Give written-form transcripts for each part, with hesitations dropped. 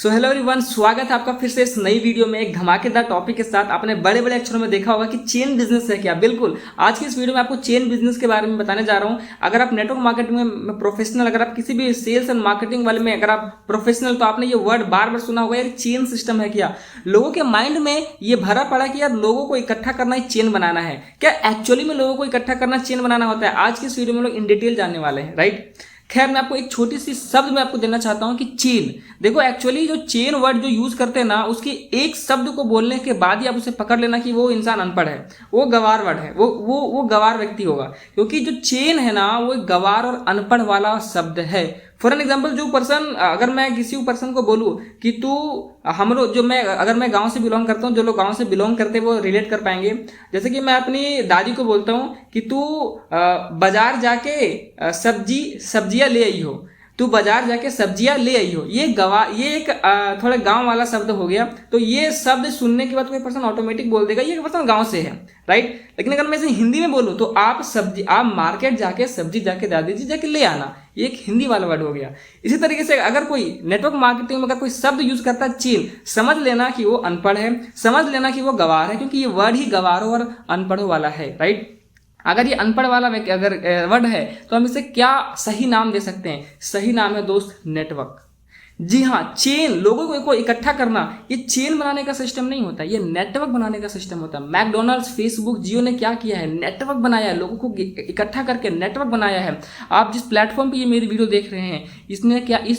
So hello everyone, स्वागत है आपका फिर से इस नई वीडियो में एक धमाकेदार टॉपिक के साथ। आपने बड़े बड़े अक्षरों में देखा होगा कि चेन बिजनेस है क्या। बिल्कुल, आज की इस वीडियो में आपको चेन बिजनेस के बारे में बताने जा रहा हूं। अगर आप नेटवर्क मार्केटिंग में प्रोफेशनल, अगर आप किसी भी सेल्स एंड मार्केटिंग वाले में अगर आप प्रोफेशनल, तो आपने ये वर्ड बार बार सुना होगा, यार चेन सिस्टम है क्या। लोगों के माइंड में ये भरा पड़ा कि यार लोगों को इकट्ठा करना ही चेन बनाना है। क्या एक्चुअली में लोगों को इकट्ठा करना चेन बनाना होता है? आज की इस वीडियो में लोग इन डिटेल जानने वाले हैं, राइट। खैर, मैं आपको एक छोटी सी शब्द में आपको देना चाहता हूं कि चेन। देखो, एक्चुअली जो चेन वर्ड जो यूज करते हैं ना, उसकी एक शब्द को बोलने के बाद ही आप उसे पकड़ लेना कि वो इंसान अनपढ़ है, वो गवार वर्ड है, वो गवार व्यक्ति होगा। क्योंकि जो चेन है ना, वो एक गवार और अनपढ़ वाला शब्द है। फॉर एन एग्जाम्पल, जो पर्सन, अगर मैं किसी पर्सन को बोलूँ कि तू हम लोग, अगर मैं गांव से बिलोंग करता हूँ, जो लोग गांव से बिलोंग करते हैं वो रिलेट कर पाएंगे। जैसे कि मैं अपनी दादी को बोलता हूँ कि तू बाजार जाके सब्जियां ले आई हो, तू बाजार जाके सब्जियां ले आई हो। ये एक थोड़ा गांव वाला शब्द हो गया। तो ये शब्द सुनने के बाद कोई पर्सन ऑटोमेटिक बोल देगा ये पर्सन गांव से है, राइट। लेकिन अगर मैं इसे हिंदी में बोलूँ तो आप मार्केट जाके सब्जी जाके दादी जी जाके ले आना, ये एक हिंदी वाला वर्ड हो गया। इसी तरीके से अगर कोई नेटवर्क मार्केटिंग में अगर कोई शब्द यूज करता है चेन, समझ लेना कि वो अनपढ़ है, समझ लेना कि वो गवार है, क्योंकि ये वर्ड ही गवारों और अनपढ़ों वाला है, राइट। अगर ये अनपढ़ वाला अगर वर्ड है तो हम इसे क्या सही नाम दे सकते हैं? सही नाम है दोस्त, नेटवर्क। जी हाँ, चेन, लोगों को इकट्ठा करना, ये चेन बनाने का सिस्टम नहीं होता, ये नेटवर्क बनाने का सिस्टम होता है। मैकडोनल्ड्स, फेसबुक, जियो ने क्या किया है? नेटवर्क बनाया है, लोगों को इकट्ठा करके नेटवर्क बनाया है। आप जिस प्लेटफॉर्म पे ये मेरी वीडियो देख रहे हैं, इस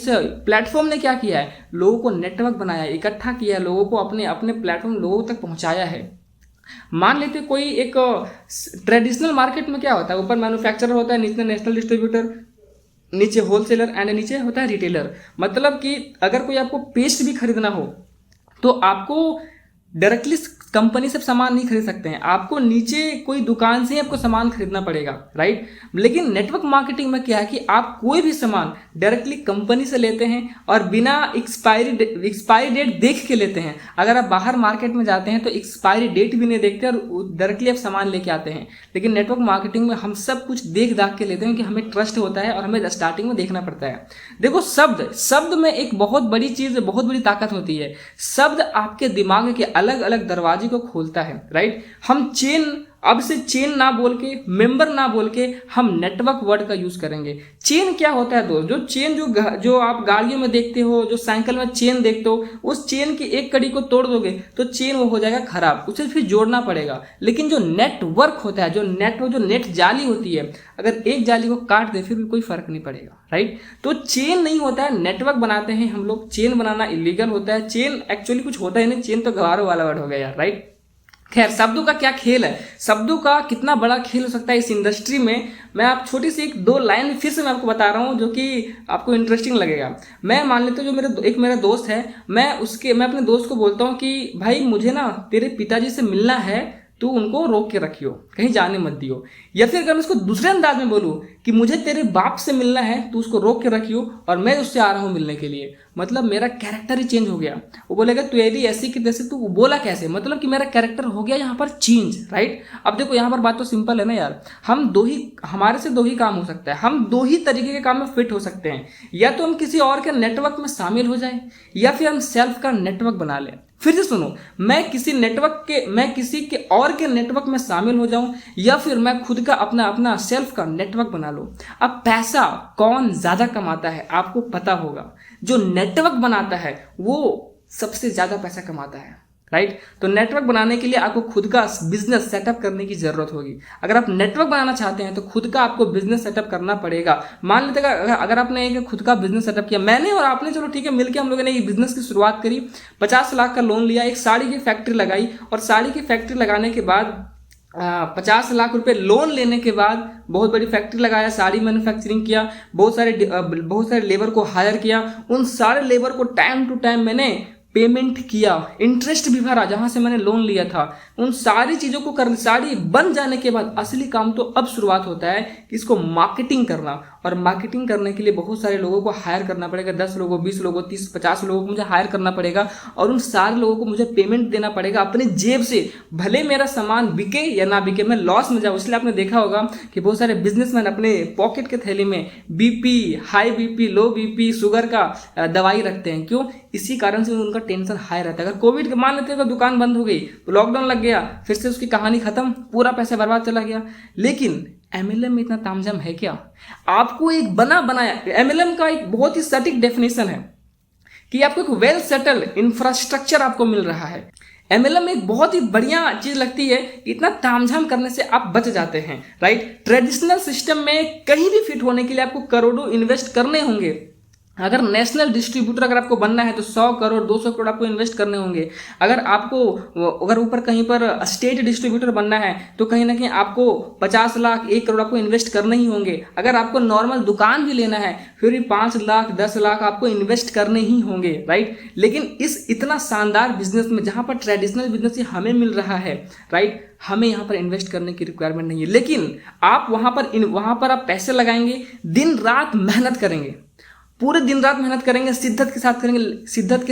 प्लेटफॉर्म ने क्या किया है? लोगों को नेटवर्क बनाया है, इकट्ठा किया है, लोगों को अपने प्लेटफॉर्म लोगों तक पहुंचाया है। मान लेते कोई एक ट्रेडिशनल मार्केट में क्या होता है, ऊपर मैन्युफैक्चरर होता है, नीचे नेशनल डिस्ट्रीब्यूटर, नीचे होलसेलर एंड नीचे होता है रिटेलर। मतलब कि अगर कोई आपको पेस्ट भी खरीदना हो तो आपको डायरेक्टली कंपनी से सामान नहीं खरीद सकते हैं, आपको नीचे कोई दुकान से ही आपको सामान खरीदना पड़ेगा, राइट। लेकिन नेटवर्क मार्केटिंग में क्या है कि आप कोई भी सामान डायरेक्टली कंपनी से लेते हैं और बिना एक्सपायरी डेट देख के लेते हैं। अगर आप बाहर मार्केट में जाते हैं तो एक्सपायरी डेट भी नहीं देखते और डायरेक्टली आप सामान लेके आते हैं। लेकिन नेटवर्क मार्केटिंग में हम सब कुछ देख दाख के लेते हैं कि हमें ट्रस्ट होता है और हमें स्टार्टिंग में देखना पड़ता है। देखो, शब्द में एक बहुत बड़ी चीज, बहुत बड़ी ताकत होती है। शब्द आपके दिमाग के अलग अलग दरवाजे को खोलता है, राइट। हम अब से चेन ना बोल के, मेंबर ना बोल के, हम नेटवर्क वर्ड का यूज करेंगे। चेन क्या होता है दोस्त? जो चेन जो आप गाड़ियों में देखते हो, जो साइकिल में चेन देखते हो, उस चेन की एक कड़ी को तोड़ दोगे तो चेन वो हो जाएगा खराब, उसे फिर जोड़ना पड़ेगा। लेकिन जो नेटवर्क होता है, जो नेट जाली होती है, अगर एक जाली को काट दे फिर भी कोई फर्क नहीं पड़ेगा, राइट। तो चेन नहीं होता है, नेटवर्क बनाते हैं हम लोग। चेन बनाना इलीगल होता है, चेन एक्चुअली कुछ होता है नहीं, चेन तो गवारों वाला वर्ड हो गया यार, राइट। खैर, शब्दों का क्या खेल है, शब्दों का कितना बड़ा खेल हो सकता है इस इंडस्ट्री में। मैं आप छोटी सी एक दो लाइन फिर से मैं आपको बता रहा हूँ जो कि आपको इंटरेस्टिंग लगेगा। मैं मान लेता हूँ, जो मेरा दोस्त है, मैं अपने दोस्त को बोलता हूँ कि भाई मुझे ना तेरे पिताजी से मिलना है, तू उनको रोक के रखियो, कहीं जाने मत दियो। या फिर अगर मैं उसको दूसरे अंदाज में बोलूँ कि मुझे तेरे बाप से मिलना है, तू उसको रोक के रखियो और मैं उससे आ रहा हूँ मिलने के लिए। मतलब मेरा कैरेक्टर ही चेंज हो गया। वो बोलेगा तू यदि ऐसी की तैसे, तू बोला कैसे? मतलब कि मेरा कैरेक्टर हो गया यहाँ पर चेंज, राइट। अब देखो, यहाँ पर बात तो सिंपल है ना यार, हमारे से दो ही काम हो सकता है, हम दो ही तरीके के काम में फिट हो सकते हैं। या तो हम किसी और के नेटवर्क में शामिल हो जाए, या फिर हम सेल्फ का नेटवर्क बना लें। फिर से सुनो, मैं किसी के और के नेटवर्क में शामिल हो जाऊं, या फिर मैं खुद का अपना सेल्फ का नेटवर्क बना लूं। अब पैसा कौन ज्यादा कमाता है आपको पता होगा, जो नेटवर्क बनाता है वो सबसे ज्यादा पैसा कमाता है, राइट। तो नेटवर्क बनाने के लिए आपको खुद का बिजनेस सेटअप करने की जरूरत होगी। अगर आप नेटवर्क बनाना चाहते हैं तो खुद का आपको बिजनेस सेटअप करना पड़ेगा। मान लेते अगर आपने एक खुद का बिजनेस सेटअप किया, मैंने और आपने, चलो ठीक है, मिलकर हम लोगों ने ये बिजनेस की शुरुआत करी, 50 लाख का लोन लिया, एक साड़ी की फैक्ट्री लगाई, और साड़ी की फैक्ट्री लगाने के बाद 50 लाख रुपए लोन लेने के बाद बहुत बड़ी फैक्ट्री लगाया, साड़ी मैन्युफैक्चरिंग किया, बहुत सारे लेबर को हायर किया, उन सारे लेबर को टाइम टू टाइम मैंने पेमेंट किया, इंटरेस्ट भी भरा जहां से मैंने लोन लिया था। उन सारी चीजों को साड़ी बन जाने के बाद असली काम तो अब शुरुआत होता है कि इसको मार्केटिंग करना, और मार्केटिंग करने के लिए बहुत सारे लोगों को हायर करना पड़ेगा, 10 लोगों, 20 लोगों, 30, 50 लोगों को मुझे हायर करना पड़ेगा और उन सारे लोगों को मुझे पेमेंट देना पड़ेगा अपनी जेब से, भले मेरा सामान बिके या ना बिके, मैं लॉस में जाऊँ। इसलिए आपने देखा होगा कि बहुत सारे बिजनेसमैन अपने पॉकेट के थैली में बीपी, हाई बीपी, लो बीपी, शुगर का दवाई रखते हैं। क्यों? इसी कारण से उनका टेंशन हाई रहता है। अगर कोविड के मान लेते हैं दुकान बंद हो गई, लॉकडाउन लग गया, फिर से उसकी कहानी खत्म, पूरा पैसा बर्बाद चला गया। लेकिन MLM में इतना तामझाम है क्या? आपको एक बना बनाया, MLM का एक बहुत ही सटीक डेफिनेशन है कि आपको एक वेल सेटल्ड इंफ्रास्ट्रक्चर आपको मिल रहा है। MLM एक बहुत ही बढ़िया चीज लगती है, इतना तामझाम करने से आप बच जाते हैं, राइट। ट्रेडिशनल सिस्टम में कहीं भी फिट होने के लिए आपको करोड़ों इन्वेस्ट करने होंगे। अगर नेशनल डिस्ट्रीब्यूटर अगर आपको बनना है तो 100 करोड़ 200 करोड़ आपको इन्वेस्ट करने होंगे। अगर ऊपर कहीं पर स्टेट डिस्ट्रीब्यूटर बनना है तो कहीं ना कहीं आपको 50 लाख 1 करोड़ आपको इन्वेस्ट करने ही होंगे। अगर आपको नॉर्मल दुकान भी लेना है फिर भी 5 लाख 10 लाख आपको इन्वेस्ट करने ही होंगे, राइट। लेकिन इस इतना शानदार बिजनेस में जहां पर ट्रेडिशनल बिजनेस हमें मिल रहा है, राइट, हमें यहाँ पर इन्वेस्ट करने की रिक्वायरमेंट नहीं है। लेकिन आप वहां पर आप पैसे लगाएंगे, दिन रात मेहनत करेंगे, पूरे दिन रात मेहनत करेंगे, शिद्दत के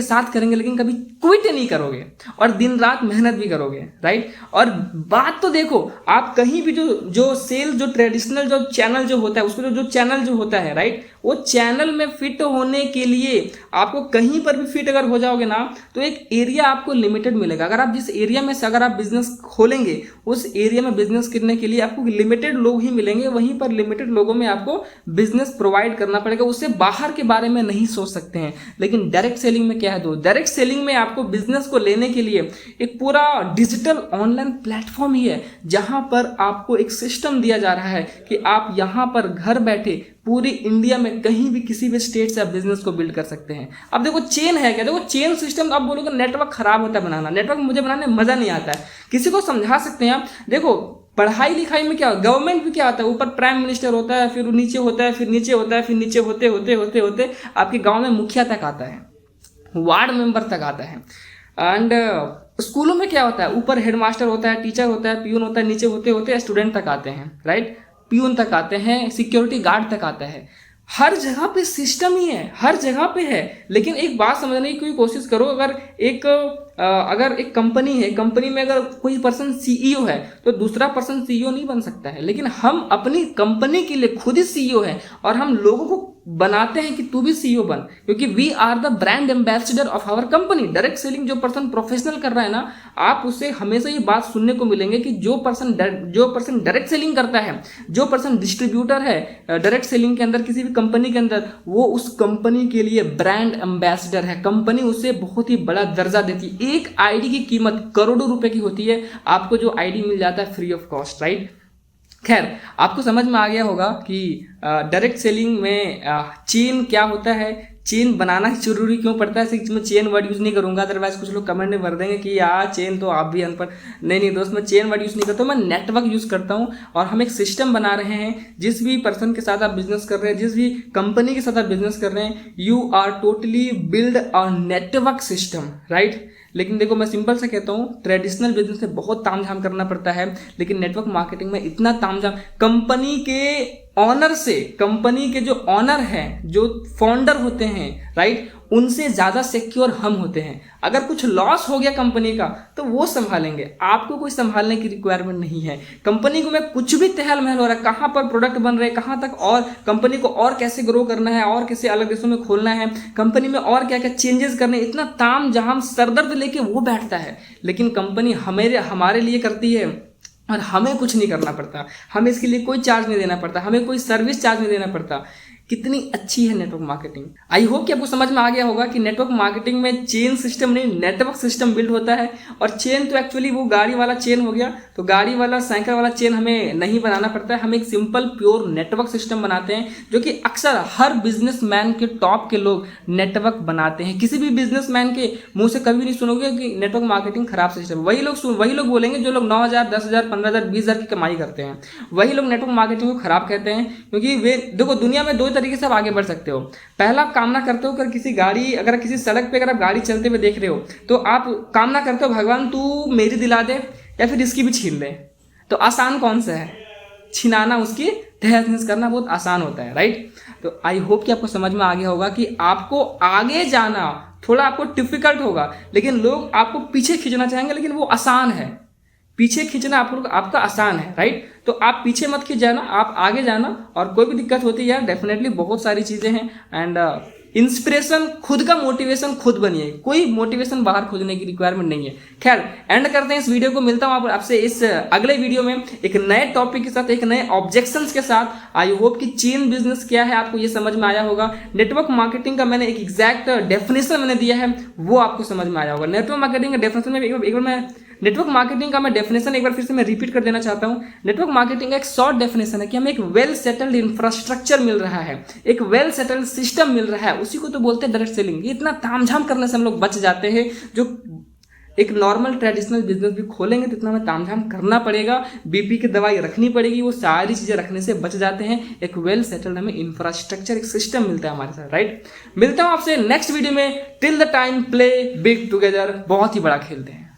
साथ करेंगे, लेकिन कभी क्विट नहीं करोगे और दिन रात मेहनत भी करोगे, राइट। और बात तो देखो, आप कहीं भी जो सेल, जो ट्रेडिशनल जो चैनल जो होता है, उसको जो चैनल जो होता है, राइट, वो चैनल में फिट होने के लिए आपको कहीं पर भी फिट अगर हो जाओगे ना तो एक एरिया आपको लिमिटेड मिलेगा। अगर आप जिस एरिया में से अगर आप बिजनेस खोलेंगे, उस एरिया में बिजनेस करने के लिए आपको लिमिटेड लोग ही मिलेंगे, वहीं पर लिमिटेड लोगों में आपको बिजनेस प्रोवाइड करना पड़ेगा। उससे बाहर के बारे में नहीं सोच सकते हैं। लेकिन डायरेक्ट सेलिंग में क्या है? तो डायरेक्ट सेलिंग में आपको बिजनेस को लेने के लिए एक पूरा डिजिटल ऑनलाइन प्लेटफॉर्म ही है, जहां पर आपको एक सिस्टम दिया जा रहा है कि आप यहां पर घर बैठे पूरी इंडिया में कहीं भी किसी भी स्टेट से आप बिजनेस को बिल्ड कर सकते हैं। अब देखो चेन है क्या? देखो चेन सिस्टम, आप बोलोगे नेटवर्क खराब होता है बनाना, नेटवर्क मुझे बनाने में मजा नहीं आता है। किसी को समझा सकते हैं आप। देखो पढ़ाई लिखाई में क्या, गवर्नमेंट भी क्या होता है, ऊपर प्राइम मिनिस्टर होता है, फिर नीचे होता है, फिर नीचे होता है, फिर नीचे होते होते होते होते आपके गांव में मुखिया तक आता है, वार्ड मेंबर तक आता है। एंड स्कूलों में क्या होता है, ऊपर हेडमास्टर होता है, टीचर होता है, पियून होता है, नीचे होते होते स्टूडेंट तक आते हैं, राइट, पियून तक आते हैं, सिक्योरिटी गार्ड तक आता है। हर जगह पे सिस्टम ही है, हर जगह पे है। लेकिन एक बात समझने की कोशिश करो, अगर एक कंपनी है, कंपनी में अगर कोई पर्सन CEO है तो दूसरा पर्सन CEO नहीं बन सकता है। लेकिन हम अपनी कंपनी के लिए खुद ही CEO है और हम लोगों को बनाते हैं कि तू भी CEO बन, क्योंकि we are the brand ambassador of our company. Direct selling जो पर्सन प्रोफेशनल कर रहा है ना, आप उससे हमेशा ये बात सुनने को मिलेंगे कि जो पर्सन डायरेक्ट सेलिंग करता है, जो पर्सन डिस्ट्रीब्यूटर है डायरेक्ट सेलिंग के अंदर, किसी भी कंपनी के अंदर, वो उस कंपनी के लिए ब्रांड एम्बेसडर है। कंपनी उसे बहुत ही बड़ा दर्जा देती है। एक आईडी की कीमत करोड़ों रुपए की होती है, आपको जो आईडी मिल जाता है फ्री ऑफ कॉस्ट, राइट। खैर, आपको समझ में आ गया होगा कि डायरेक्ट सेलिंग में चेन क्या होता है, चेन बनाना जरूरी क्यों पड़ता है। सिर्फ मैं चेन वर्ड यूज़ नहीं करूंगा, अदरवाइज कुछ लोग कमेंट में भर देंगे कि यार चेन तो आप भी अनपढ़। नहीं दोस्त, मैं चेन वर्ड यूज़ नहीं करता हूँ, मैं नेटवर्क यूज़ करता हूँ। और हम एक सिस्टम बना रहे हैं, जिस भी पर्सन के साथ आप बिजनेस कर रहे हैं, जिस भी कंपनी के साथ आप बिजनेस कर रहे हैं, you are totally build a network system, right. लेकिन देखो, मैं सिंपल से कहता हूँ, ट्रेडिशनल बिजनेस में बहुत तामझाम करना पड़ता है, लेकिन नेटवर्क मार्केटिंग में इतना तामझाम, कंपनी के ऑनर से, कंपनी के जो ऑनर हैं, जो फाउंडर होते हैं, राइट, उनसे ज्यादा सिक्योर हम होते हैं। अगर कुछ लॉस हो गया कंपनी का तो वो संभालेंगे, आपको कोई संभालने की रिक्वायरमेंट नहीं है। कंपनी को में कुछ भी तहल महल हो रहा है, कहाँ पर प्रोडक्ट बन रहे हैं, कहाँ तक और कंपनी को और कैसे ग्रो करना है, और कैसे अलग देशों में खोलना है, कंपनी में और क्या क्या चेंजेस करने, इतना ताम झाम सरदर्द लेके वो बैठता है। लेकिन कंपनी हमारे लिए करती है और हमें कुछ नहीं करना पड़ता, हमें इसके लिए कोई चार्ज नहीं देना पड़ता, हमें कोई सर्विस चार्ज नहीं देना पड़ता। कितनी अच्छी है नेटवर्क मार्केटिंग। आई होप कि आपको समझ में आ गया होगा कि नेटवर्क मार्केटिंग में चेन सिस्टम नहीं, नेटवर्क सिस्टम बिल्ड होता है। और चेन तो एक्चुअली वो गाड़ी वाला चेन हो गया, तो गाड़ी वाला साइकिल वाला चेन हमें नहीं बनाना पड़ता है। हम एक सिंपल प्योर नेटवर्क सिस्टम बनाते हैं, जो कि अक्सर हर बिजनेसमैन के टॉप के लोग नेटवर्क बनाते हैं। किसी भी बिजनेसमैन के मुंह से कभी नहीं सुनोगे कि नेटवर्क मार्केटिंग खराब सिस्टम। वही लोग बोलेंगे जो लोग 9,000, 10,000, 15,000, 20,000 की कमाई करते हैं, वही लोग नेटवर्क मार्केटिंग को खराब कहते हैं। क्योंकि वे देखो, दुनिया में दो तरीके से आप आगे बढ़ सकते हो। पहला आप कामना करते हो, अगर किसी सड़क पे अगर आप गाड़ी चलते हुए देख रहे हो तो आप कामना करते हो, भगवान तू मेरी दिला दे या फिर इसकी भी छीन ले। तो आसान कौन सा है? छिनाना उसकी बिजनेस करना बहुत आसान होता है, राइट। तो आई होप कि आपको समझ में आ गया होगा कि आपको आगे जाना थोड़ा आपको डिफिकल्ट होगा, लेकिन लोग आपको पीछे खींचना चाहेंगे, लेकिन वो आसान है। पीछे खींचना आपका आसान है, राइट। तो आप पीछे मत खींच जाना, आप आगे जाना। और कोई भी दिक्कत होती है यार, डेफिनेटली बहुत सारी चीजें हैं। एंड इंस्पिरेशन खुद का, मोटिवेशन खुद बनिए, कोई मोटिवेशन बाहर खोजने की रिक्वायरमेंट नहीं है। खैर, एंड करते हैं इस वीडियो को। मिलता हूं आपसे इस अगले वीडियो में एक नए टॉपिक के साथ, एक नए ऑब्जेक्शंस के साथ। आई होप कि चेन बिजनेस क्या है आपको ये समझ में आया होगा। नेटवर्क मार्केटिंग का मैंने एक एग्जैक्ट डेफिनेशन मैंने दिया है, वो आपको समझ में आया होगा। नेटवर्क मार्केटिंग का डेफिनेशन में एक बार मैं नेटवर्क मार्केटिंग का मैं डेफिनेशन एक बार फिर से मैं रिपीट कर देना चाहता हूं। नेटवर्क मार्केटिंग का एक शॉर्ट डेफिनेशन है कि हमें एक वेल सेटल्ड इंफ्रास्ट्रक्चर मिल रहा है, एक वेल सेटल्ड सिस्टम मिल रहा है, उसी को तो बोलते हैं डायरेक्ट सेलिंग। ये इतना तामझाम करने से हम लोग बच जाते हैं। जो एक नॉर्मल ट्रेडिशनल बिजनेस भी खोलेंगे तो इतना हमें तामझाम करना पड़ेगा, बीपी की दवाई रखनी पड़ेगी, वो सारी चीजें रखने से बच जाते हैं। एक वेल सेटल्ड हमें इंफ्रास्ट्रक्चर, एक सिस्टम मिलता है हमारे साथ, राइट। मिलता हूं आपसे नेक्स्ट वीडियो में। Till the time, play big together, बहुत ही बड़ा खेलते हैं।